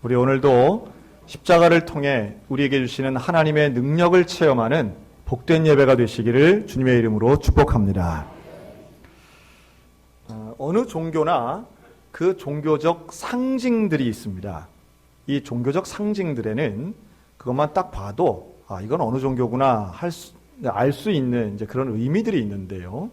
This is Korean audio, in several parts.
우리 오늘도 십자가를 통해 우리에게 주시는 하나님의 능력을 체험하는 복된 예배가 되시기를 주님의 이름으로 축복합니다. 어느 종교나 그 종교적 상징들이 있습니다. 이 종교적 상징들에는 그것만 딱 봐도 이건 어느 종교구나 알 수 있는 이제 그런 의미들이 있는데요.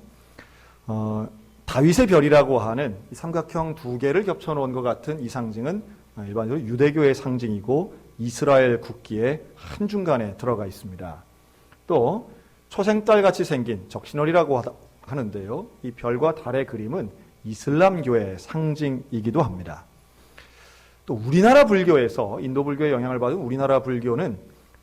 다윗의 별이라고 하는 이 삼각형 두 개를 겹쳐놓은 것 같은 이 상징은 일반적으로 유대교의 상징이고 이스라엘 국기의 한중간에 들어가 있습니다. 또 초생달같이 생긴 적신월이라고 하는데요. 이 별과 달의 그림은 이슬람교의 상징이기도 합니다. 또 우리나라 불교에서 인도 불교의 영향을 받은 우리나라 불교는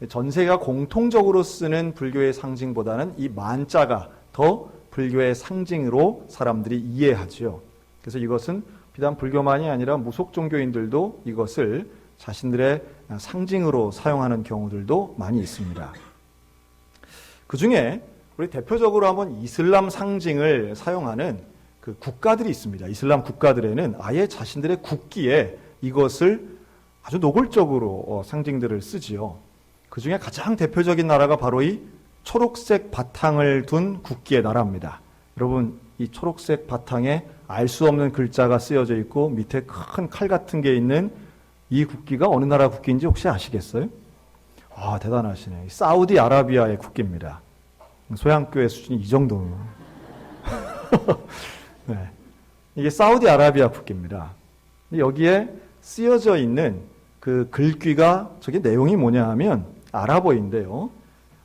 전 세계가 공통적으로 쓰는 불교의 상징보다는 이 만자가 더 불교의 상징으로 사람들이 이해하죠. 그래서 이것은 비단 불교만이 아니라 무속 종교인들도 이것을 자신들의 상징으로 사용하는 경우들도 많이 있습니다. 그 중에 우리 대표적으로 한번 이슬람 상징을 사용하는 그 국가들이 있습니다. 이슬람 국가들에는 아예 자신들의 국기에 이것을 아주 노골적으로 상징들을 쓰지요. 그 중에 가장 대표적인 나라가 바로 이 초록색 바탕을 둔 국기의 나라입니다. 여러분, 이 초록색 바탕에 알 수 없는 글자가 쓰여져 있고 밑에 큰 칼 같은 게 있는 이 국기가 어느 나라 국기인지 혹시 아시겠어요? 대단하시네. 사우디아라비아의 국기입니다. 소양교회 수준이 이 정도면. 네. 이게 사우디아라비아 국기입니다. 여기에 쓰여져 있는 그 글귀가 저게 내용이 뭐냐 하면 아랍어인데요.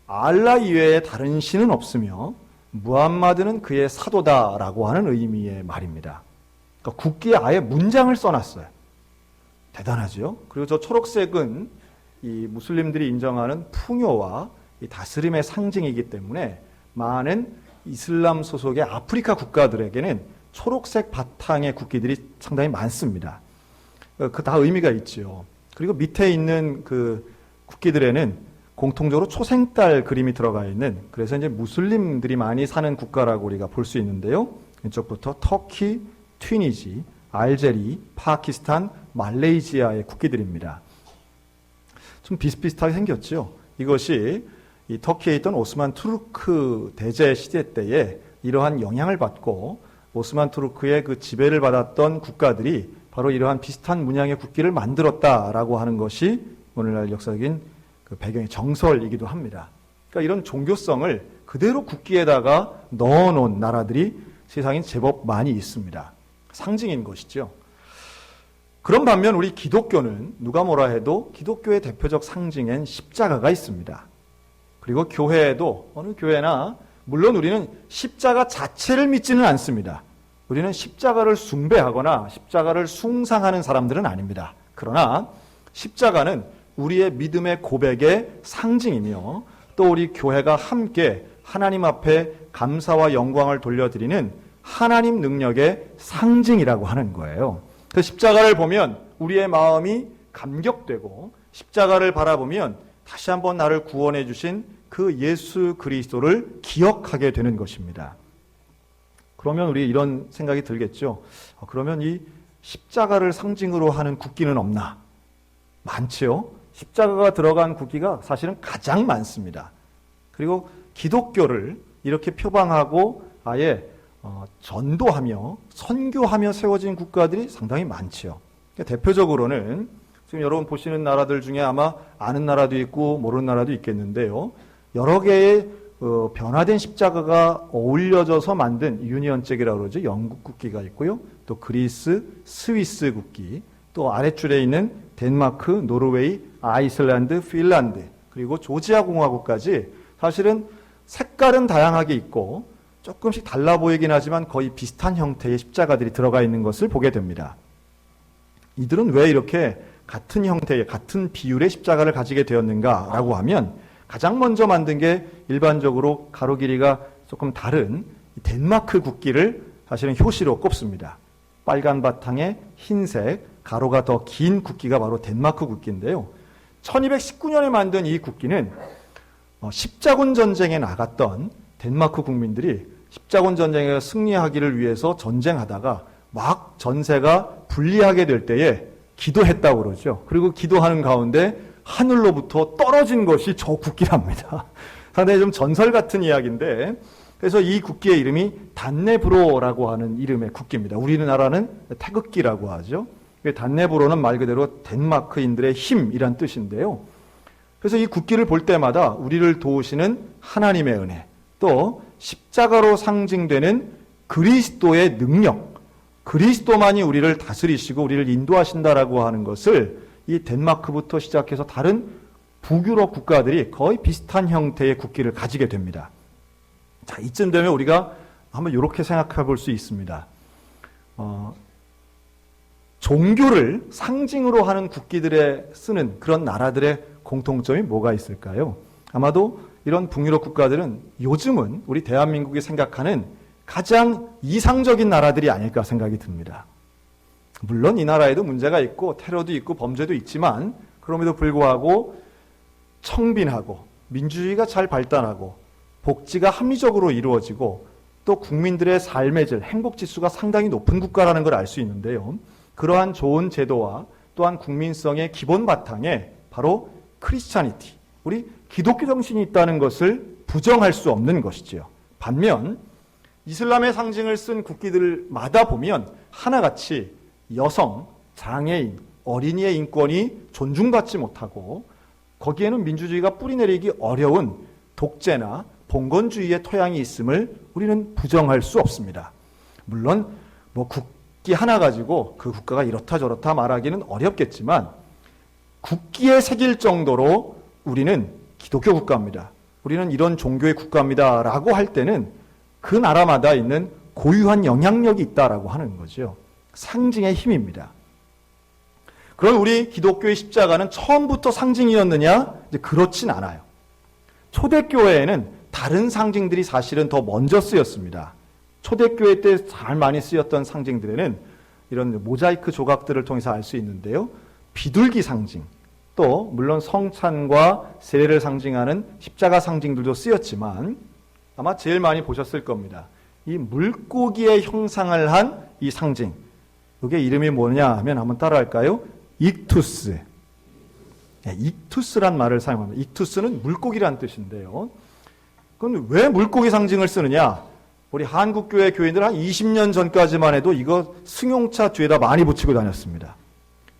알라 이외에 다른 신은 없으며 무함마드는 그의 사도다라고 하는 의미의 말입니다. 그러니까 국기에 아예 문장을 써놨어요. 대단하죠? 그리고 저 초록색은 이 무슬림들이 인정하는 풍요와 이 다스림의 상징이기 때문에 많은 이슬람 소속의 아프리카 국가들에게는 초록색 바탕의 국기들이 상당히 많습니다. 그 다 의미가 있죠. 그리고 밑에 있는 그 국기들에는 공통적으로 초생달 그림이 들어가 있는, 그래서 이제 무슬림들이 많이 사는 국가라고 우리가 볼 수 있는데요. 이쪽부터 터키, 튀니지, 알제리, 파키스탄, 말레이시아의 국기들입니다. 좀 비슷비슷하게 생겼죠. 이것이 이 터키에 있던 오스만 투르크 대제 시대 때에 이러한 영향을 받고 오스만 투르크의 그 지배를 받았던 국가들이 바로 이러한 비슷한 문양의 국기를 만들었다라고 하는 것이 오늘날 역사적인 그 배경의 정설이기도 합니다. 그러니까 이런 종교성을 그대로 국기에다가 넣어놓은 나라들이 세상에 제법 많이 있습니다. 상징인 것이죠. 그런 반면 우리 기독교는 누가 뭐라 해도 기독교의 대표적 상징엔 십자가가 있습니다. 그리고 교회에도 어느 교회나 물론 우리는 십자가 자체를 믿지는 않습니다. 우리는 십자가를 숭배하거나 십자가를 숭상하는 사람들은 아닙니다. 그러나 십자가는 우리의 믿음의 고백의 상징이며 또 우리 교회가 함께 하나님 앞에 감사와 영광을 돌려드리는 하나님 능력의 상징이라고 하는 거예요. 그 십자가를 보면 우리의 마음이 감격되고 십자가를 바라보면 다시 한번 나를 구원해 주신 그 예수 그리스도를 기억하게 되는 것입니다. 그러면 우리 이런 생각이 들겠죠. 그러면 이 십자가를 상징으로 하는 국기는 없나? 많지요. 십자가가 들어간 국기가 사실은 가장 많습니다. 그리고 기독교를 이렇게 표방하고 아예 전도하며 선교하며 세워진 국가들이 상당히 많지요. 대표적으로는 지금 여러분 보시는 나라들 중에 아마 아는 나라도 있고 모르는 나라도 있겠는데요. 여러 개의 변화된 십자가가 어울려져서 만든 유니언잭이라고 그러죠. 영국 국기가 있고요. 또 그리스, 스위스 국기, 또 아랫줄에 있는 덴마크, 노르웨이, 아이슬란드, 핀란드, 그리고 조지아 공화국까지 사실은 색깔은 다양하게 있고 조금씩 달라 보이긴 하지만 거의 비슷한 형태의 십자가들이 들어가 있는 것을 보게 됩니다. 이들은 왜 이렇게 같은 형태의 같은 비율의 십자가를 가지게 되었는가라고 하면 가장 먼저 만든 게 일반적으로 가로 길이가 조금 다른 덴마크 국기를 사실은 효시로 꼽습니다. 빨간 바탕에 흰색, 가로가 더 긴 국기가 바로 덴마크 국기인데요. 1219년에 만든 이 국기는 십자군 전쟁에 나갔던 덴마크 국민들이 십자군 전쟁에 승리하기를 위해서 전쟁하다가 막 전세가 불리하게 될 때에 기도했다고 그러죠. 그리고 기도하는 가운데 하늘로부터 떨어진 것이 저 국기랍니다. 상당히 좀 전설 같은 이야기인데, 그래서 이 국기의 이름이 단네브로라고 하는 이름의 국기입니다. 우리나라는 태극기라고 하죠. 단네브로는 말 그대로 덴마크인들의 힘이란 뜻인데요. 그래서 이 국기를 볼 때마다 우리를 도우시는 하나님의 은혜, 또 십자가로 상징되는 그리스도의 능력, 그리스도만이 우리를 다스리시고 우리를 인도하신다라고 하는 것을 이 덴마크부터 시작해서 다른 북유럽 국가들이 거의 비슷한 형태의 국기를 가지게 됩니다. 자, 이쯤 되면 우리가 한번 이렇게 생각해 볼 수 있습니다. 종교를 상징으로 하는 국기들에 쓰는 그런 나라들의 공통점이 뭐가 있을까요? 아마도 이런 북유럽 국가들은 요즘은 우리 대한민국이 생각하는 가장 이상적인 나라들이 아닐까 생각이 듭니다. 물론 이 나라에도 문제가 있고 테러도 있고 범죄도 있지만 그럼에도 불구하고 청빈하고 민주주의가 잘 발달하고 복지가 합리적으로 이루어지고 또 국민들의 삶의 질, 행복지수가 상당히 높은 국가라는 걸 알 수 있는데요. 그러한 좋은 제도와 또한 국민성의 기본 바탕에 바로 크리스찬이티, 우리 기독교 정신이 있다는 것을 부정할 수 없는 것이지요. 반면 이슬람의 상징을 쓴 국기들마다 보면 하나같이 여성, 장애인, 어린이의 인권이 존중받지 못하고 거기에는 민주주의가 뿌리내리기 어려운 독재나 봉건주의의 토양이 있음을 우리는 부정할 수 없습니다. 물론 국기 하나 가지고 그 국가가 이렇다 저렇다 말하기는 어렵겠지만 국기에 새길 정도로 우리는 기독교 국가입니다. 우리는 이런 종교의 국가입니다 라고 할 때는 그 나라마다 있는 고유한 영향력이 있다라고 하는 거죠. 상징의 힘입니다. 그럼 우리 기독교의 십자가는 처음부터 상징이었느냐? 이제 그렇진 않아요. 초대교회에는 다른 상징들이 사실은 더 먼저 쓰였습니다. 초대교회 때 잘 많이 쓰였던 상징들에는 이런 모자이크 조각들을 통해서 알 수 있는데요. 비둘기 상징, 또 물론 성찬과 세례를 상징하는 십자가 상징들도 쓰였지만 아마 제일 많이 보셨을 겁니다. 이 물고기의 형상을 한 이 상징, 이게 이름이 뭐냐 하면 한번 따라할까요? 익투스. 네, 익투스란 말을 사용합니다. 익투스는 물고기란 뜻인데요. 그럼 왜 물고기 상징을 쓰느냐? 우리 한국교회 교인들 한 20년 전까지만 해도 이거 승용차 뒤에다 많이 붙이고 다녔습니다.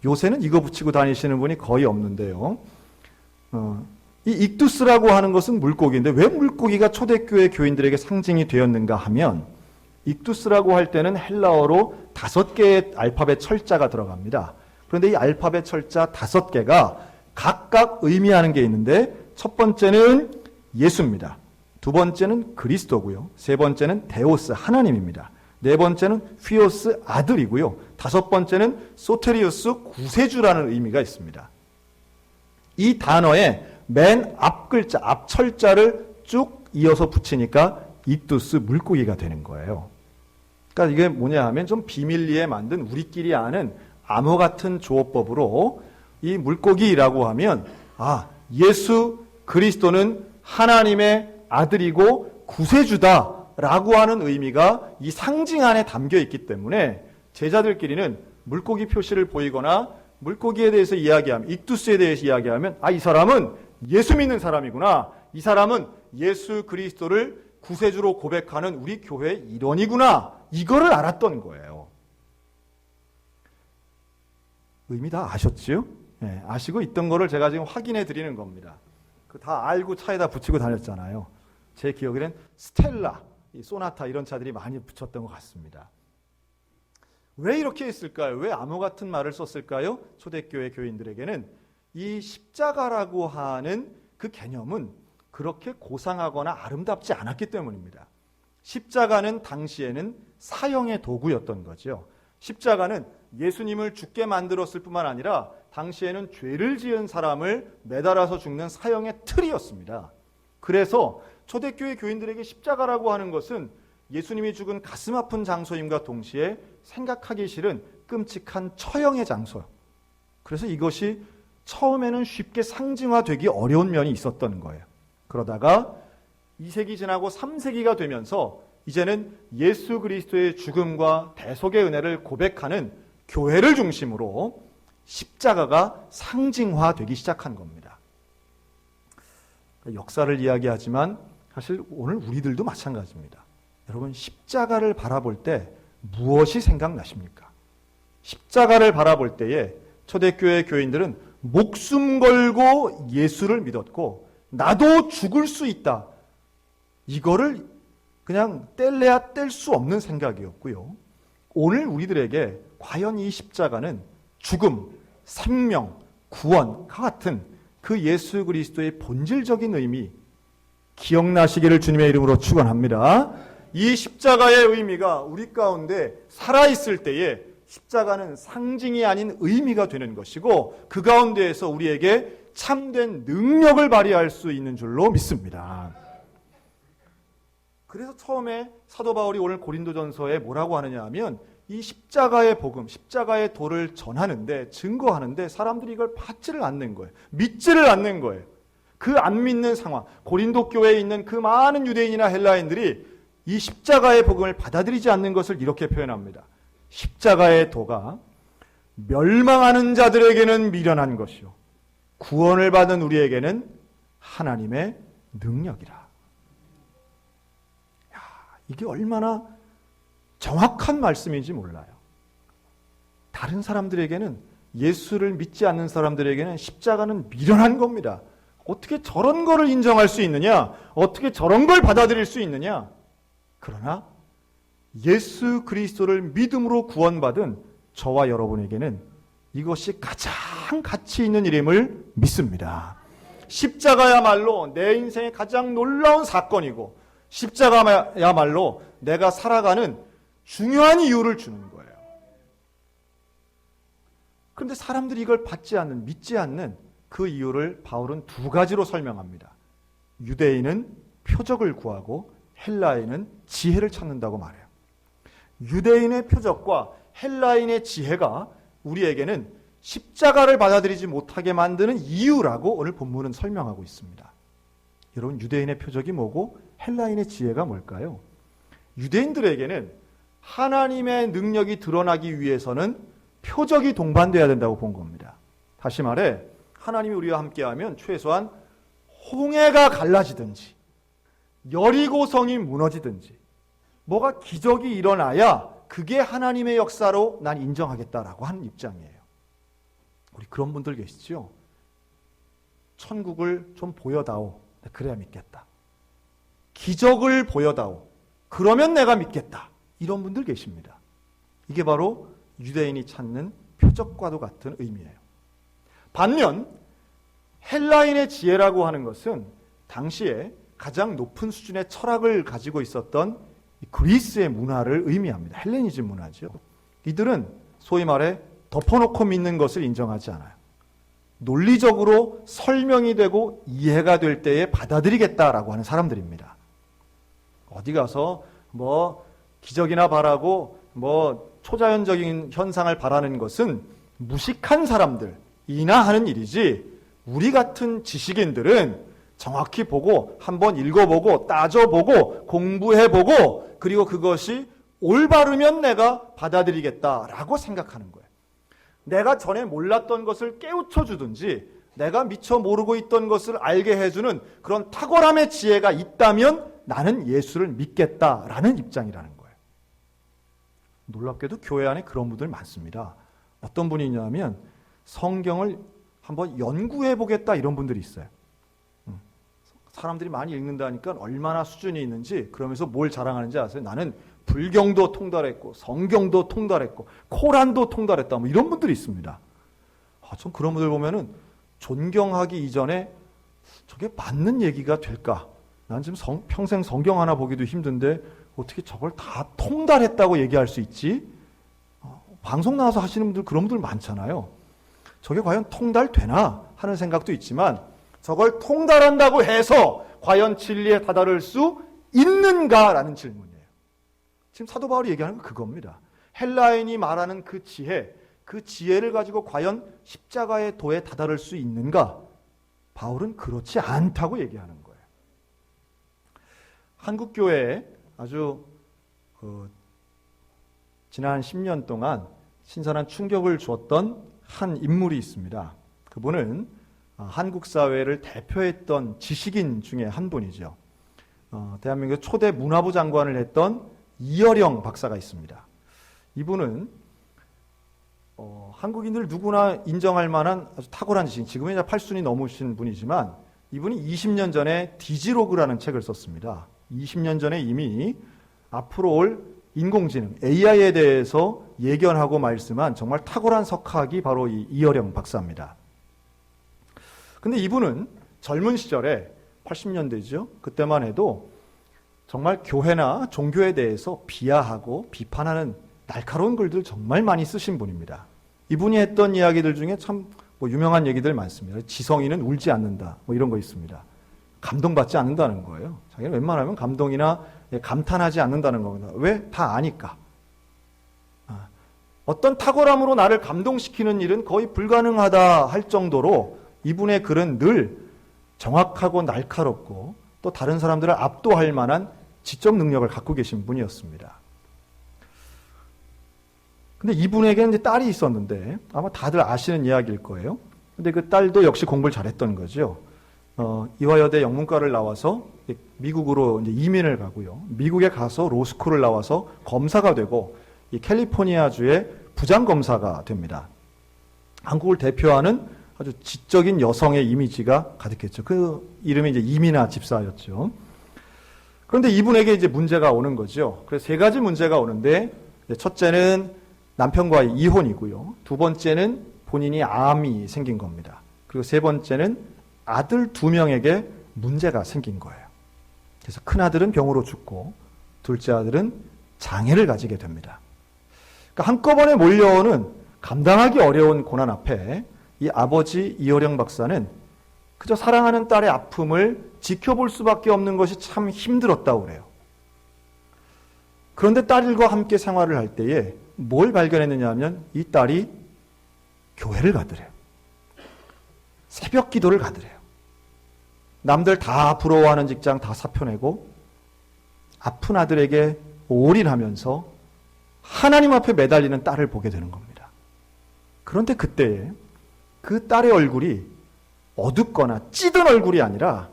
요새는 이거 붙이고 다니시는 분이 거의 없는데요. 이 익투스라고 하는 것은 물고기인데 왜 물고기가 초대교회 교인들에게 상징이 되었는가 하면 익투스라고 할 때는 헬라어로 5개의 알파벳 철자가 들어갑니다. 그런데 이 알파벳 철자 5개가 각각 의미하는 게 있는데 첫 번째는 예수입니다. 두 번째는 그리스도고요. 세 번째는 데오스, 하나님입니다. 네 번째는 피오스, 아들이고요. 다섯 번째는 소테리우스, 구세주라는 의미가 있습니다. 이 단어의 맨 앞 글자, 앞 철자를 쭉 이어서 붙이니까 익투스, 물고기가 되는 거예요. 그러니까 이게 뭐냐 하면 좀 비밀리에 만든 우리끼리 아는 암호 같은 조어법으로 이 물고기라고 하면 예수 그리스도는 하나님의 아들이고 구세주다라고 하는 의미가 이 상징 안에 담겨 있기 때문에 제자들끼리는 물고기 표시를 보이거나 물고기에 대해서 이야기하면, 익투스에 대해서 이야기하면 이 사람은 예수 믿는 사람이구나, 이 사람은 예수 그리스도를 구세주로 고백하는 우리 교회의 일원이구나, 이거를 알았던 거예요. 의미 다 아셨지요? 네, 아시고 있던 거를 제가 지금 확인해 드리는 겁니다. 다 알고 차에다 붙이고 다녔잖아요. 제 기억에는 스텔라, 소나타 이런 차들이 많이 붙였던 것 같습니다. 왜 이렇게 했을까요? 왜 암호 같은 말을 썼을까요? 초대교회 교인들에게는 이 십자가라고 하는 그 개념은 그렇게 고상하거나 아름답지 않았기 때문입니다. 십자가는 당시에는 사형의 도구였던 거죠. 십자가는 예수님을 죽게 만들었을 뿐만 아니라 당시에는 죄를 지은 사람을 매달아서 죽는 사형의 틀이었습니다. 그래서 초대교회 교인들에게 십자가라고 하는 것은 예수님이 죽은 가슴 아픈 장소임과 동시에 생각하기 싫은 끔찍한 처형의 장소. 그래서 이것이 처음에는 쉽게 상징화되기 어려운 면이 있었던 거예요. 그러다가 2세기 지나고 3세기가 되면서 이제는 예수 그리스도의 죽음과 대속의 은혜를 고백하는 교회를 중심으로 십자가가 상징화되기 시작한 겁니다. 역사를 이야기하지만 사실 오늘 우리들도 마찬가지입니다. 여러분, 십자가를 바라볼 때 무엇이 생각나십니까? 십자가를 바라볼 때에 초대교회 교인들은 목숨 걸고 예수를 믿었고 나도 죽을 수 있다. 이거를 그냥 뗄래야 뗄 수 없는 생각이었고요. 오늘 우리들에게 과연 이 십자가는 죽음, 생명, 구원과 같은 그 예수 그리스도의 본질적인 의미 기억나시기를 주님의 이름으로 축원합니다. 이 십자가의 의미가 우리 가운데 살아있을 때에 십자가는 상징이 아닌 의미가 되는 것이고 그 가운데에서 우리에게 참된 능력을 발휘할 수 있는 줄로 믿습니다. 그래서 처음에 사도 바울이 오늘 고린도전서에 뭐라고 하느냐 하면 이 십자가의 복음, 십자가의 도를 전하는데 증거하는데 사람들이 이걸 받지를 않는 거예요. 믿지를 않는 거예요. 그 안 믿는 상황, 고린도 교회에 있는 그 많은 유대인이나 헬라인들이 이 십자가의 복음을 받아들이지 않는 것을 이렇게 표현합니다. 십자가의 도가 멸망하는 자들에게는 미련한 것이요 구원을 받은 우리에게는 하나님의 능력이라. 야, 이게 얼마나 정확한 말씀인지 몰라요. 다른 사람들에게는, 예수를 믿지 않는 사람들에게는 십자가는 미련한 겁니다. 어떻게 저런 거를 인정할 수 있느냐? 어떻게 저런 걸 받아들일 수 있느냐? 그러나 예수 그리스도를 믿음으로 구원받은 저와 여러분에게는 이것이 가장 가치 있는 일임을 믿습니다. 십자가야말로 내 인생의 가장 놀라운 사건이고 십자가야말로 내가 살아가는 중요한 이유를 주는 거예요. 그런데 사람들이 이걸 받지 않는, 믿지 않는 그 이유를 바울은 두 가지로 설명합니다. 유대인은 표적을 구하고 헬라인은 지혜를 찾는다고 말해요. 유대인의 표적과 헬라인의 지혜가 우리에게는 십자가를 받아들이지 못하게 만드는 이유라고 오늘 본문은 설명하고 있습니다. 여러분, 유대인의 표적이 뭐고 헬라인의 지혜가 뭘까요? 유대인들에게는 하나님의 능력이 드러나기 위해서는 표적이 동반돼야 된다고 본 겁니다. 다시 말해 하나님이 우리와 함께하면 최소한 홍해가 갈라지든지 여리고성이 무너지든지 뭐가 기적이 일어나야 그게 하나님의 역사로 난 인정하겠다라고 하는 입장이에요. 우리 그런 분들 계시죠? 천국을 좀 보여다오. 그래야 믿겠다. 기적을 보여다오. 그러면 내가 믿겠다. 이런 분들 계십니다. 이게 바로 유대인이 찾는 표적과도 같은 의미예요. 반면 헬라인의 지혜라고 하는 것은 당시에 가장 높은 수준의 철학을 가지고 있었던 그리스의 문화를 의미합니다. 헬레니즘 문화죠. 이들은 소위 말해 덮어놓고 믿는 것을 인정하지 않아요. 논리적으로 설명이 되고 이해가 될 때에 받아들이겠다라고 하는 사람들입니다. 어디 가서 뭐 기적이나 바라고 뭐 초자연적인 현상을 바라는 것은 무식한 사람들이나 하는 일이지, 우리 같은 지식인들은 정확히 보고 한번 읽어보고 따져보고 공부해보고 그리고 그것이 올바르면 내가 받아들이겠다라고 생각하는 거예요. 내가 전에 몰랐던 것을 깨우쳐 주든지 내가 미처 모르고 있던 것을 알게 해주는 그런 탁월함의 지혜가 있다면 나는 예수를 믿겠다라는 입장이라는 거예요. 놀랍게도 교회 안에 그런 분들 많습니다. 어떤 분이 있냐면 성경을 한번 연구해 보겠다 이런 분들이 있어요. 사람들이 많이 읽는다니까 얼마나 수준이 있는지 그러면서 뭘 자랑하는지 아세요? 나는 불경도 통달했고 성경도 통달했고 코란도 통달했다 뭐 이런 분들이 있습니다. 전 그런 분들 보면은 존경하기 이전에 저게 맞는 얘기가 될까? 난 지금 평생 성경 하나 보기도 힘든데 어떻게 저걸 다 통달했다고 얘기할 수 있지? 방송 나와서 하시는 분들 그런 분들 많잖아요. 저게 과연 통달되나 하는 생각도 있지만 저걸 통달한다고 해서 과연 진리에 다다를 수 있는가라는 질문이에요. 지금 사도 바울이 얘기하는 건 그겁니다. 헬라인이 말하는 그 지혜, 그 지혜를 가지고 과연 십자가의 도에 다다를 수 있는가? 바울은 그렇지 않다고 얘기하는 거예요. 한국교회에 아주 지난 10년 동안 신선한 충격을 주었던 한 인물이 있습니다. 그분은 한국 사회를 대표했던 지식인 중에 한 분이죠. 대한민국 초대 문화부 장관을 했던 이어령 박사가 있습니다. 이분은 한국인들 누구나 인정할 만한 아주 탁월한 지식, 지금은 이제 80이 넘으신 분이지만 이분이 20년 전에 디지로그라는 책을 썼습니다. 20년 전에 이미 앞으로 올 인공지능, AI에 대해서 예견하고 말씀한 정말 탁월한 석학이 바로 이 이어령 박사입니다. 근데 이분은 젊은 시절에 80년대죠. 그때만 해도 정말 교회나 종교에 대해서 비하하고 비판하는 날카로운 글들 정말 많이 쓰신 분입니다. 이분이 했던 이야기들 중에 참 유명한 얘기들 많습니다. 지성이는 울지 않는다. 이런 거 있습니다. 감동받지 않는다는 거예요. 자기는 웬만하면 감동이나 감탄하지 않는다는 겁니다. 왜? 다 아니까. 어떤 탁월함으로 나를 감동시키는 일은 거의 불가능하다 할 정도로 이분의 글은 늘 정확하고 날카롭고 또 다른 사람들을 압도할 만한 지적 능력을 갖고 계신 분이었습니다. 근데 이분에게 이제 딸이 있었는데 아마 다들 아시는 이야기일 거예요. 근데 그 딸도 역시 공부를 잘했던 거죠. 이화여대 영문과를 나와서 미국으로 이제 이민을 가고요. 미국에 가서 로스쿨을 나와서 검사가 되고 이 캘리포니아주의 부장검사가 됩니다. 한국을 대표하는 아주 지적인 여성의 이미지가 가득했죠. 그 이름이 이제 이민아 집사였죠. 그런데 이분에게 이제 문제가 오는 거죠. 그래서 세 가지 문제가 오는데 첫째는 남편과의 이혼이고요. 두 번째는 본인이 암이 생긴 겁니다. 그리고 세 번째는 아들 2명에게 문제가 생긴 거예요. 그래서 큰 아들은 병으로 죽고 둘째 아들은 장애를 가지게 됩니다. 그러니까 한꺼번에 몰려오는 감당하기 어려운 고난 앞에 이 아버지 이어령 박사는 그저 사랑하는 딸의 아픔을 지켜볼 수밖에 없는 것이 참 힘들었다고 그래요. 그런데 딸과 함께 생활을 할 때에 뭘 발견했느냐 하면 이 딸이 교회를 가더래요. 새벽 기도를 가더래요. 남들 다 부러워하는 직장 다 사표내고 아픈 아들에게 올인하면서 하나님 앞에 매달리는 딸을 보게 되는 겁니다. 그런데 그때에 그 딸의 얼굴이 어둡거나 찌든 얼굴이 아니라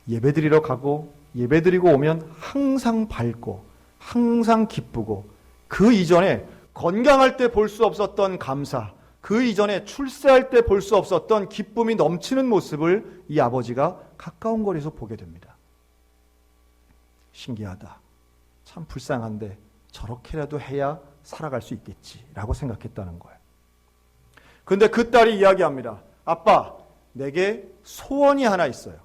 예배드리러 가고 예배드리고 오면 항상 밝고 항상 기쁘고 그 이전에 건강할 때 볼 수 없었던 감사, 그 이전에 출세할 때 볼 수 없었던 기쁨이 넘치는 모습을 이 아버지가 가까운 거리에서 보게 됩니다. 신기하다. 참 불쌍한데 저렇게라도 해야 살아갈 수 있겠지라고 생각했다는 거예요. 그런데 그 딸이 이야기합니다. 아빠, 내게 소원이 하나 있어요.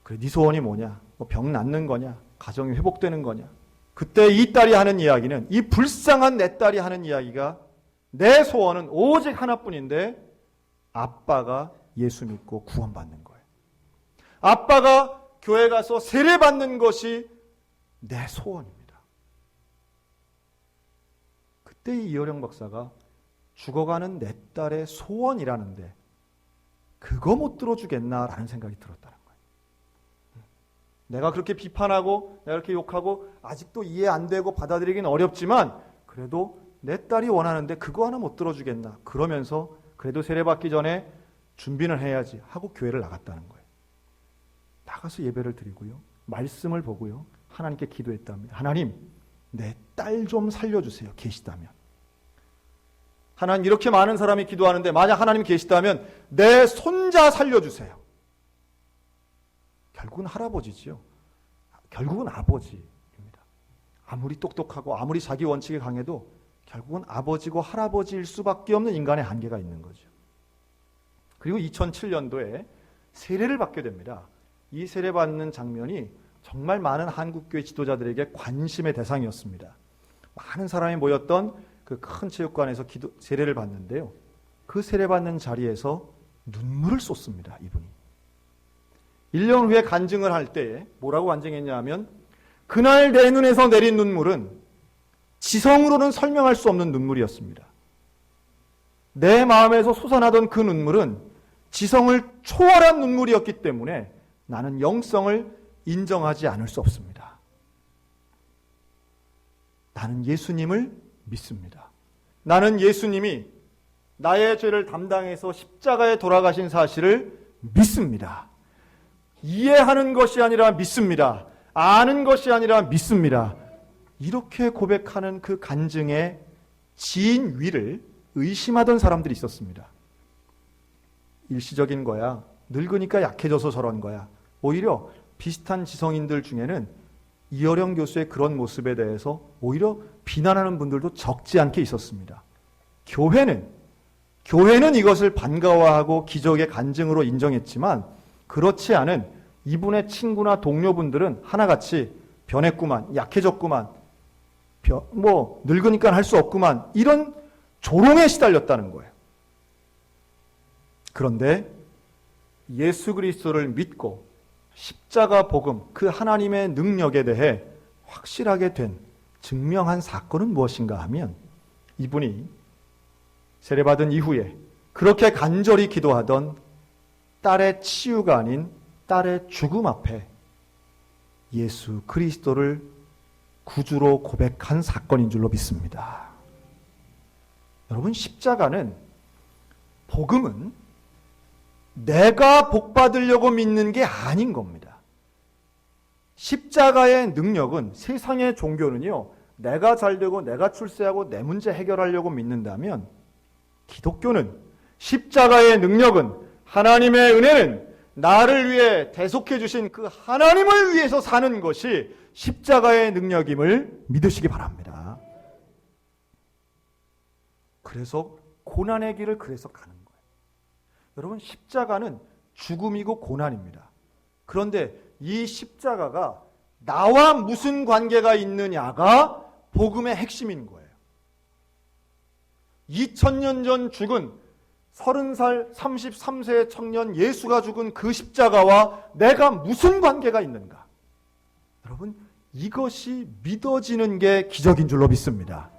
그래, 네 소원이 뭐냐? 병 낫는 거냐? 가정이 회복되는 거냐? 그때 이 딸이 하는 이야기는, 이 불쌍한 내 딸이 하는 이야기가 내 소원은 오직 하나뿐인데 아빠가 예수 믿고 구원받는 거예요. 아빠가 교회 가서 세례받는 것이 내 소원입니다. 그때 이 이어령 박사가 죽어가는 내 딸의 소원이라는데 그거 못 들어주겠나라는 생각이 들었다는 거예요. 내가 그렇게 비판하고 내가 그렇게 욕하고 아직도 이해 안 되고 받아들이긴 어렵지만 그래도 내 딸이 원하는데 그거 하나 못 들어주겠나. 그러면서 그래도 세례받기 전에 준비는 해야지 하고 교회를 나갔다는 거예요. 나가서 예배를 드리고요. 말씀을 보고요. 하나님께 기도했답니다. 하나님, 내 딸 좀 살려주세요. 계시다면. 하나님, 이렇게 많은 사람이 기도하는데 만약 하나님 계시다면 내 손자 살려주세요. 결국은 할아버지지요. 결국은 아버지입니다. 아무리 똑똑하고 아무리 자기 원칙이 강해도 결국은 아버지고 할아버지일 수밖에 없는 인간의 한계가 있는 거죠. 그리고 2007년도에 세례를 받게 됩니다. 이 세례받는 장면이 정말 많은 한국교회 지도자들에게 관심의 대상이었습니다. 많은 사람이 모였던 그 큰 체육관에서 세례를 받는데요. 그 세례받는 자리에서 눈물을 쏟습니다. 이분이. 1년 후에 간증을 할 때에 뭐라고 간증했냐 하면 그날 내 눈에서 내린 눈물은 지성으로는 설명할 수 없는 눈물이었습니다. 내 마음에서 솟아나던 그 눈물은 지성을 초월한 눈물이었기 때문에 나는 영성을 인정하지 않을 수 없습니다. 나는 예수님을 믿습니다. 나는 예수님이 나의 죄를 담당해서 십자가에 돌아가신 사실을 믿습니다. 이해하는 것이 아니라 믿습니다. 아는 것이 아니라 믿습니다. 이렇게 고백하는 그 간증의 진위를 의심하던 사람들이 있었습니다. 일시적인 거야. 늙으니까 약해져서 저런 거야. 오히려 비슷한 지성인들 중에는 이어령 교수의 그런 모습에 대해서 오히려 비난하는 분들도 적지 않게 있었습니다. 교회는 이것을 반가워하고 기적의 간증으로 인정했지만 그렇지 않은 이분의 친구나 동료분들은 하나같이 변했구만, 약해졌구만, 늙으니까 할 수 없구만, 이런 조롱에 시달렸다는 거예요. 그런데 예수 그리스도를 믿고 십자가 복음, 그 하나님의 능력에 대해 확실하게 된 증명한 사건은 무엇인가 하면 이분이 세례받은 이후에 그렇게 간절히 기도하던 딸의 치유가 아닌 딸의 죽음 앞에 예수 그리스도를 구주로 고백한 사건인 줄로 믿습니다. 여러분, 십자가는, 복음은 내가 복받으려고 믿는 게 아닌 겁니다. 십자가의 능력은, 세상의 종교는요, 내가 잘되고 내가 출세하고 내 문제 해결하려고 믿는다면, 기독교는, 십자가의 능력은, 하나님의 은혜는 나를 위해 대속해 주신 그 하나님을 위해서 사는 것이 십자가의 능력임을 믿으시기 바랍니다. 그래서 고난의 길을 그래서 가는 거예요. 여러분, 십자가는 죽음이고 고난입니다. 그런데 이 십자가가 나와 무슨 관계가 있느냐가 복음의 핵심인 거예요. 2000년 전 죽은 30살, 33세의 청년 예수가 죽은 그 십자가와 내가 무슨 관계가 있는가? 여러분, 이것이 믿어지는 게 기적인 줄로 믿습니다.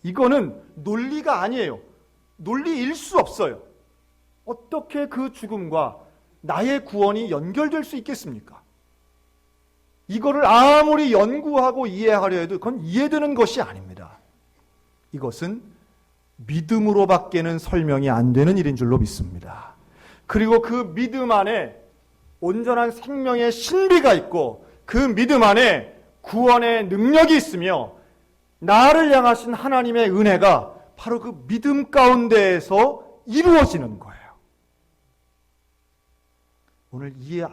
이거는 논리가 아니에요. 논리일 수 없어요. 어떻게 그 죽음과 나의 구원이 연결될 수 있겠습니까? 이거를 아무리 연구하고 이해하려 해도 그건 이해되는 것이 아닙니다. 이것은 믿음으로밖에는 설명이 안 되는 일인 줄로 믿습니다. 그리고 그 믿음 안에 온전한 생명의 신비가 있고 그 믿음 안에 구원의 능력이 있으며 나를 향하신 하나님의 은혜가 바로 그 믿음 가운데에서 이루어지는 거예요. 오늘 이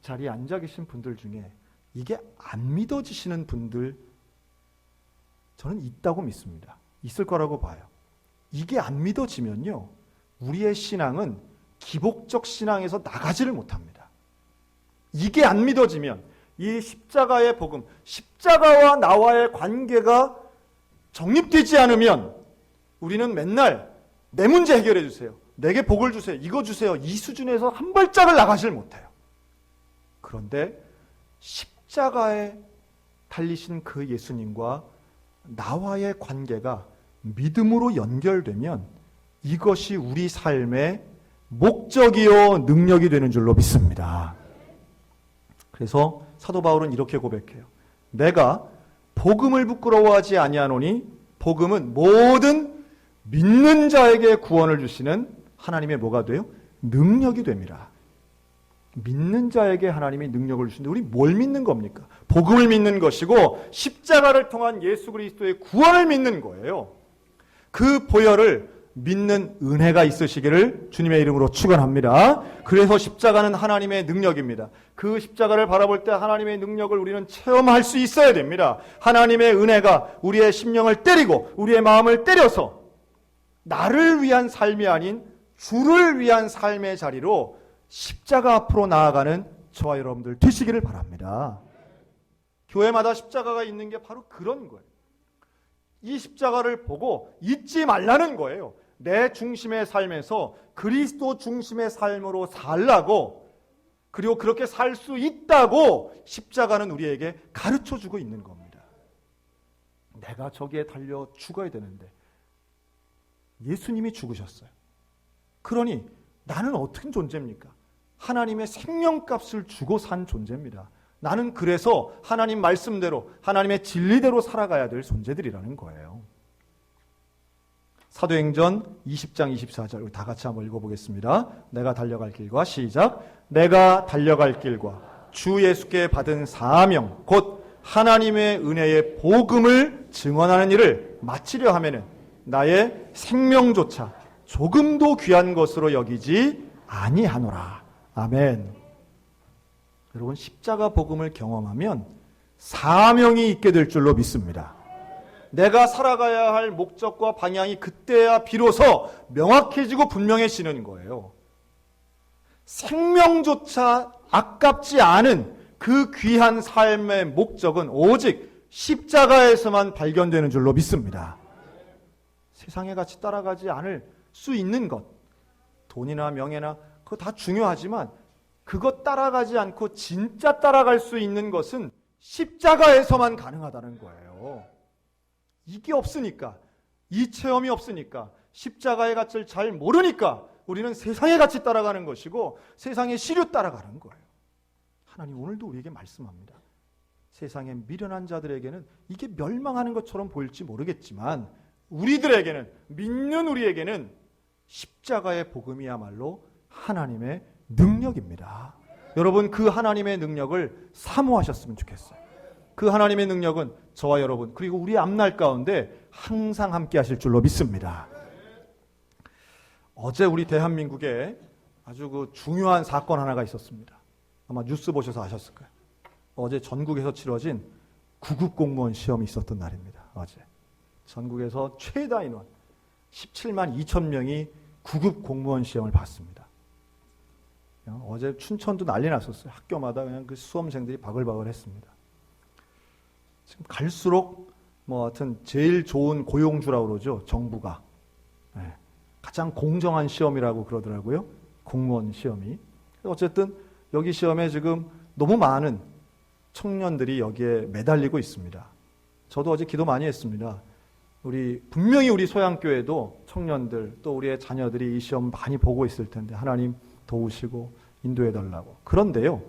자리에 앉아 계신 분들 중에 이게 안 믿어지시는 분들 저는 있다고 믿습니다. 있을 거라고 봐요. 이게 안 믿어지면요, 우리의 신앙은 기복적 신앙에서 나가지를 못합니다. 이게 안 믿어지면 이 십자가의 복음, 십자가와 나와의 관계가 정립되지 않으면 우리는 맨날 내 문제 해결해 주세요, 내게 복을 주세요, 이거 주세요, 이 수준에서 한 발짝을 나가질 못해요. 그런데 십자가에 달리신 그 예수님과 나와의 관계가 믿음으로 연결되면 이것이 우리 삶의 목적이요 능력이 되는 줄로 믿습니다. 그래서 사도 바울은 이렇게 고백해요. 내가 복음을 부끄러워하지 아니하노니 복음은 모든 믿는 자에게 구원을 주시는 하나님의 뭐가 돼요? 능력이 됩니다. 믿는 자에게 하나님이 능력을 주시는데 우리 뭘 믿는 겁니까? 복음을 믿는 것이고 십자가를 통한 예수 그리스도의 구원을 믿는 거예요. 그 보혈을 믿는 은혜가 있으시기를 주님의 이름으로 축원합니다. 그래서 십자가는 하나님의 능력입니다. 그 십자가를 바라볼 때 하나님의 능력을 우리는 체험할 수 있어야 됩니다. 하나님의 은혜가 우리의 심령을 때리고 우리의 마음을 때려서 나를 위한 삶이 아닌 주를 위한 삶의 자리로 십자가 앞으로 나아가는 저와 여러분들 되시기를 바랍니다. 교회마다 십자가가 있는 게 바로 그런 거예요. 이 십자가를 보고 잊지 말라는 거예요. 내 중심의 삶에서 그리스도 중심의 삶으로 살라고, 그리고 그렇게 살 수 있다고 십자가는 우리에게 가르쳐주고 있는 겁니다. 내가 저기에 달려 죽어야 되는데 예수님이 죽으셨어요. 그러니 나는 어떤 존재입니까? 하나님의 생명값을 주고 산 존재입니다. 나는 그래서 하나님 말씀대로 하나님의 진리대로 살아가야 될 존재들이라는 거예요. 사도행전 20장 24절 우리 다 같이 한번 읽어보겠습니다. 내가 달려갈 길과 시작. 내가 달려갈 길과 주 예수께 받은 사명 곧 하나님의 은혜의 복음을 증언하는 일을 마치려 하면은 나의 생명조차 조금도 귀한 것으로 여기지 아니하노라. 아멘. 여러분 십자가 복음을 경험하면 사명이 있게 될 줄로 믿습니다. 내가 살아가야 할 목적과 방향이 그때야 비로소 명확해지고 분명해지는 거예요. 생명조차 아깝지 않은 그 귀한 삶의 목적은 오직 십자가에서만 발견되는 줄로 믿습니다. 세상의 가치 따라가지 않을 수 있는 것, 돈이나 명예나 그거 다 중요하지만 그것 따라가지 않고 진짜 따라갈 수 있는 것은 십자가에서만 가능하다는 거예요. 이게 없으니까, 이 체험이 없으니까, 십자가의 가치를 잘 모르니까 우리는 세상의 가치 따라가는 것이고 세상의 시류 따라가는 거예요. 하나님 오늘도 우리에게 말씀합니다. 세상의 미련한 자들에게는 이게 멸망하는 것처럼 보일지 모르겠지만 우리들에게는, 믿는 우리에게는 십자가의 복음이야말로 하나님의 능력입니다. 여러분 그 하나님의 능력을 사모하셨으면 좋겠어요. 그 하나님의 능력은 저와 여러분 그리고 우리 앞날 가운데 항상 함께 하실 줄로 믿습니다. 어제 우리 대한민국에 아주 그 중요한 사건 하나가 있었습니다. 아마 뉴스 보셔서 아셨을 거예요. 어제 전국에서 치러진 구급 공무원 시험이 있었던 날입니다. 어제 전국에서 최다 인원 17만 2천 명이 구급 공무원 시험을 봤습니다. 어제 춘천도 난리 났었어요. 학교마다 그냥 그 수험생들이 바글바글 했습니다. 지금 갈수록 하여튼 제일 좋은 고용주라고 그러죠. 정부가. 가장 공정한 시험이라고 그러더라고요. 공무원 시험이. 어쨌든 여기 시험에 지금 너무 많은 청년들이 여기에 매달리고 있습니다. 저도 어제 기도 많이 했습니다. 분명히 우리 소양교회도 청년들 또 우리의 자녀들이 이 시험 많이 보고 있을 텐데 하나님 도우시고 인도해달라고. 그런데요.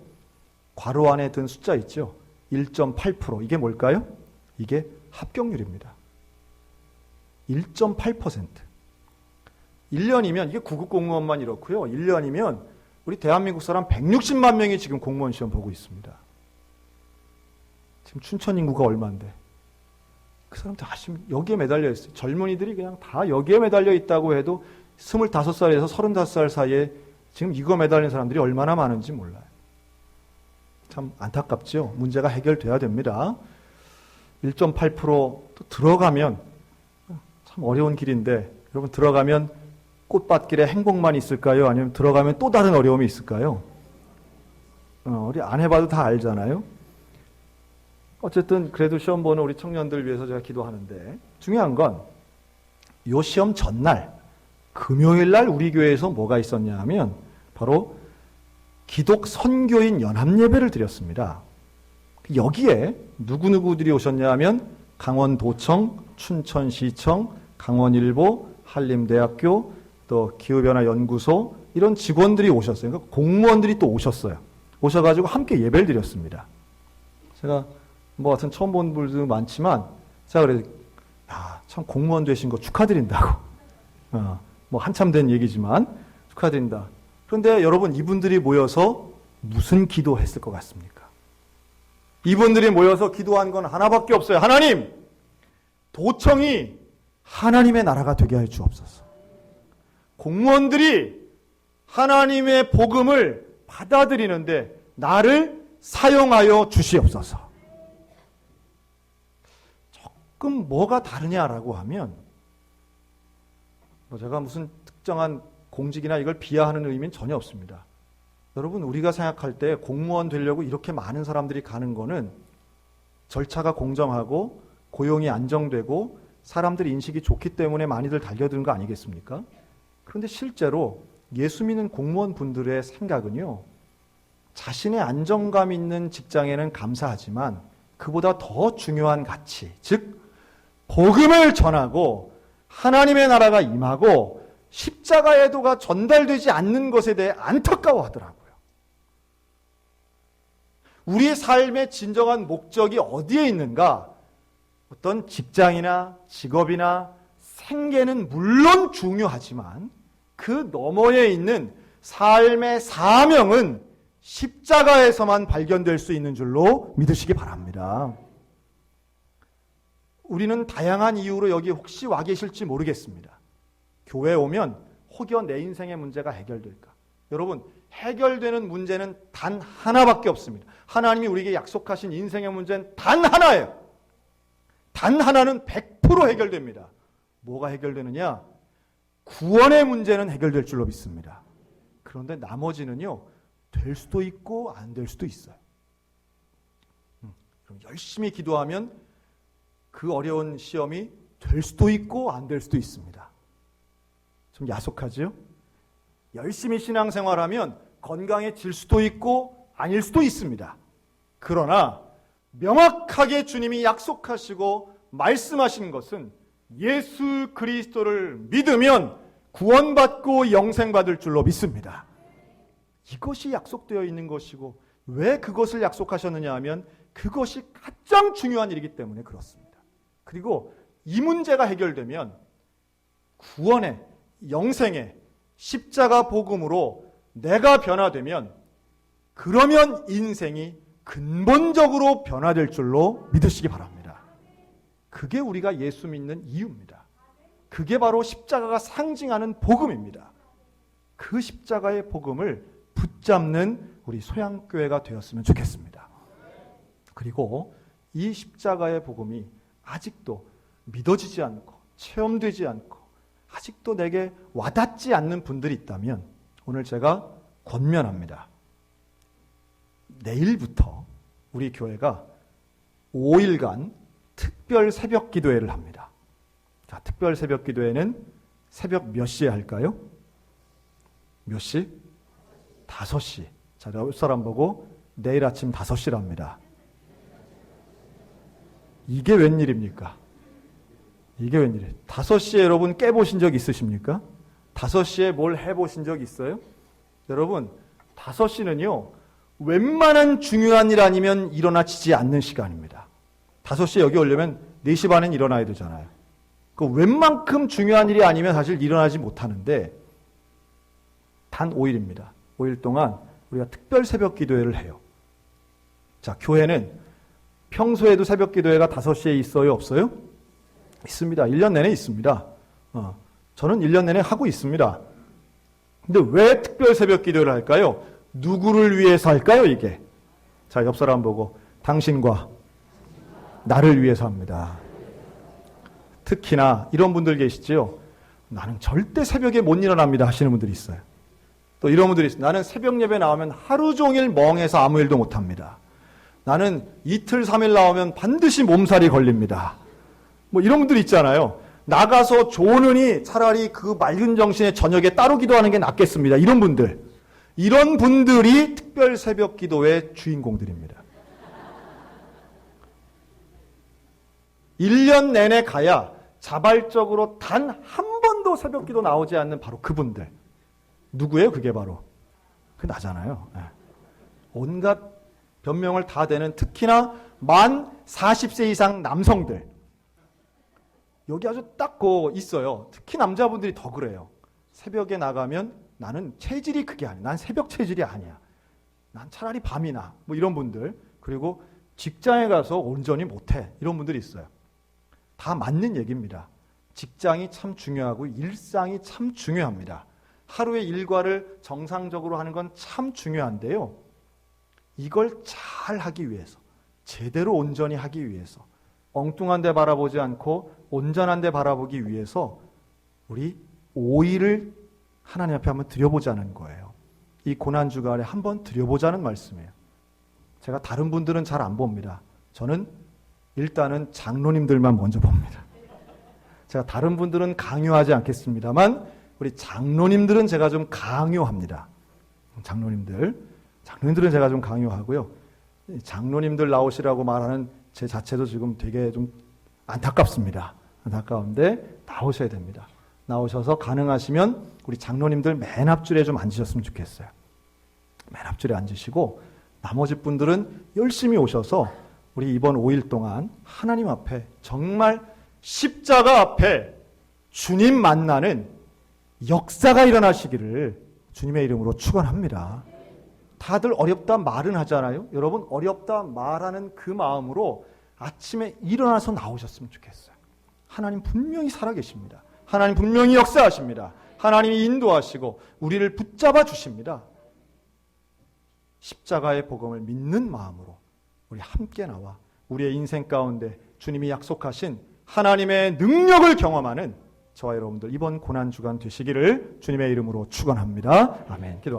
괄호 안에 든 숫자 있죠. 1.8%. 이게 뭘까요? 이게 합격률입니다. 1.8%. 1년이면 이게 구급 공무원만 이렇고요. 1년이면 우리 대한민국 사람 160만 명이 지금 공무원 시험 보고 있습니다. 지금 춘천 인구가 얼마인데 그 사람 다 지금 여기에 매달려 있어요. 젊은이들이 그냥 다 여기에 매달려 있다고 해도 25살에서 35살 사이에 지금 이거 매달린 사람들이 얼마나 많은지 몰라요. 참 안타깝죠. 문제가 해결돼야 됩니다. 1.8% 또 들어가면 참 어려운 길인데 여러분 들어가면 꽃밭길에 행복만 있을까요? 아니면 들어가면 또 다른 어려움이 있을까요? 우리 안 해봐도 다 알잖아요. 어쨌든 그래도 시험 보는 우리 청년들 위해서 제가 기도하는데 중요한 건 이 시험 전날 금요일 날 우리 교회에서 뭐가 있었냐 하면 바로 기독 선교인 연합예배를 드렸습니다. 여기에 누구누구들이 오셨냐 하면 강원도청, 춘천시청, 강원일보, 한림대학교, 또 기후변화연구소 이런 직원들이 오셨어요. 그러니까 공무원들이 또 오셨어요. 오셔가지고 함께 예배를 드렸습니다. 제가 하여튼 처음 본 분들도 많지만 제가 그래도 참 공무원 되신 거 축하드린다고. 한참 된 얘기지만 축하드린다. 그런데 여러분 이분들이 모여서 무슨 기도했을 것 같습니까? 이분들이 모여서 기도한 건 하나밖에 없어요. 하나님! 도청이 하나님의 나라가 되게 할 주옵소서. 공무원들이 하나님의 복음을 받아들이는데 나를 사용하여 주시옵소서. 조금 뭐가 다르냐라고 하면 제가 무슨 특정한 공직이나 이걸 비하하는 의미는 전혀 없습니다. 여러분 우리가 생각할 때 공무원 되려고 이렇게 많은 사람들이 가는 거는 절차가 공정하고 고용이 안정되고 사람들 인식이 좋기 때문에 많이들 달려드는 거 아니겠습니까? 그런데 실제로 예수 믿는 공무원 분들의 생각은요. 자신의 안정감 있는 직장에는 감사하지만 그보다 더 중요한 가치, 즉 복음을 전하고 하나님의 나라가 임하고 십자가의 도가 전달되지 않는 것에 대해 안타까워하더라고요. 우리의 삶의 진정한 목적이 어디에 있는가? 어떤 직장이나 직업이나 생계는 물론 중요하지만 그 너머에 있는 삶의 사명은 십자가에서만 발견될 수 있는 줄로 믿으시기 바랍니다. 우리는 다양한 이유로 여기 혹시 와 계실지 모르겠습니다. 교회에 오면 혹여 내 인생의 문제가 해결될까? 여러분, 해결되는 문제는 단 하나밖에 없습니다. 하나님이 우리에게 약속하신 인생의 문제는 단 하나예요. 단 하나는 100% 해결됩니다. 뭐가 해결되느냐? 구원의 문제는 해결될 줄로 믿습니다. 그런데 나머지는요, 될 수도 있고 안 될 수도 있어요. 그럼 열심히 기도하면 그 어려운 시험이 될 수도 있고 안 될 수도 있습니다. 좀 야속하지요? 열심히 신앙생활하면 건강해질 수도 있고 아닐 수도 있습니다. 그러나 명확하게 주님이 약속하시고 말씀하신 것은 예수 그리스도를 믿으면 구원받고 영생받을 줄로 믿습니다. 이것이 약속되어 있는 것이고 왜 그것을 약속하셨느냐 하면 그것이 가장 중요한 일이기 때문에 그렇습니다. 그리고 이 문제가 해결되면 구원의 영생의 십자가 복음으로 내가 변화되면 그러면 인생이 근본적으로 변화될 줄로 믿으시기 바랍니다. 그게 우리가 예수 믿는 이유입니다. 그게 바로 십자가가 상징하는 복음입니다. 그 십자가의 복음을 붙잡는 우리 소양교회가 되었으면 좋겠습니다. 그리고 이 십자가의 복음이 아직도 믿어지지 않고 체험되지 않고 아직도 내게 와닿지 않는 분들이 있다면 오늘 제가 권면합니다. 내일부터 우리 교회가 5일간 특별 새벽 기도회를 합니다. 자, 특별 새벽 기도회는 새벽 몇 시에 할까요? 몇 시? 5시. 자, 옆 사람 보고 내일 아침 5시랍니다. 이게 웬일입니까? 이게 웬일이에요? 5시에 여러분 깨보신 적 있으십니까? 5시에 뭘 해보신 적 있어요? 여러분, 5시는요, 웬만한 중요한 일 아니면 일어나지지 않는 시간입니다. 5시에 여기 오려면 4시 반엔 일어나야 되잖아요. 그 웬만큼 중요한 일이 아니면 사실 일어나지 못하는데 단 5일입니다. 5일 동안 우리가 특별 새벽 기도회를 해요. 자, 교회는 평소에도 새벽 기도회가 5시에 있어요? 없어요? 있습니다. 1년 내내 있습니다. 저는 1년 내내 하고 있습니다. 근데 왜 특별 새벽 기도회를 할까요? 누구를 위해서 할까요, 이게? 자, 옆 사람 보고 당신과 나를 위해서 합니다. 특히나 이런 분들 계시죠? 나는 절대 새벽에 못 일어납니다 하시는 분들이 있어요. 또 이런 분들이 있어요. 나는 새벽 예배 나오면 하루 종일 멍해서 아무 일도 못합니다. 나는 이틀, 3일 나오면 반드시 몸살이 걸립니다. 뭐 이런 분들 있잖아요. 나가서 조느니 차라리 그 맑은 정신에 저녁에 따로 기도하는 게 낫겠습니다. 이런 분들. 이런 분들이 특별 새벽 기도의 주인공들입니다. 1년 내내 가야 자발적으로 단 한 번도 새벽 기도 나오지 않는 바로 그분들. 누구예요? 그게 바로. 그게 나잖아요. 온갖 변명을 다 대는 특히나 만 40세 이상 남성들. 여기 아주 딱 있어요. 특히 남자분들이 더 그래요. 새벽에 나가면 나는 체질이 그게 아니야. 난 새벽 체질이 아니야. 난 차라리 밤이나 뭐 이런 분들. 그리고 직장에 가서 온전히 못해. 이런 분들이 있어요. 다 맞는 얘기입니다. 직장이 참 중요하고 일상이 참 중요합니다. 하루의 일과를 정상적으로 하는 건 참 중요한데요. 이걸 잘 하기 위해서, 제대로 온전히 하기 위해서, 엉뚱한 데 바라보지 않고 온전한 데 바라보기 위해서 우리 5일을 하나님 앞에 한번 드려보자는 거예요. 이 고난주간에 한번 드려보자는 말씀이에요. 제가 다른 분들은 잘 안 봅니다. 저는 일단은 장로님들만 먼저 봅니다. 제가 다른 분들은 강요하지 않겠습니다만 우리 장로님들은 제가 좀 강요합니다. 장로님들은 제가 좀 강요하고요. 장로님들 나오시라고 말하는 제 자체도 지금 되게 좀 안타깝습니다. 안타까운데 나오셔야 됩니다. 나오셔서 가능하시면 우리 장로님들 맨 앞줄에 좀 앉으셨으면 좋겠어요. 맨 앞줄에 앉으시고 나머지 분들은 열심히 오셔서 우리 이번 5일 동안 하나님 앞에 정말 십자가 앞에 주님 만나는 역사가 일어나시기를 주님의 이름으로 축원합니다. 다들 어렵다 말은 하잖아요. 여러분 어렵다 말하는 그 마음으로 아침에 일어나서 나오셨으면 좋겠어요. 하나님 분명히 살아계십니다. 하나님 분명히 역사하십니다. 하나님이 인도하시고 우리를 붙잡아 주십니다. 십자가의 복음을 믿는 마음으로 우리 함께 나와 우리의 인생 가운데 주님이 약속하신 하나님의 능력을 경험하는 저와 여러분들 이번 고난주간 되시기를 주님의 이름으로 축원합니다. 아멘. 기도하겠습니다.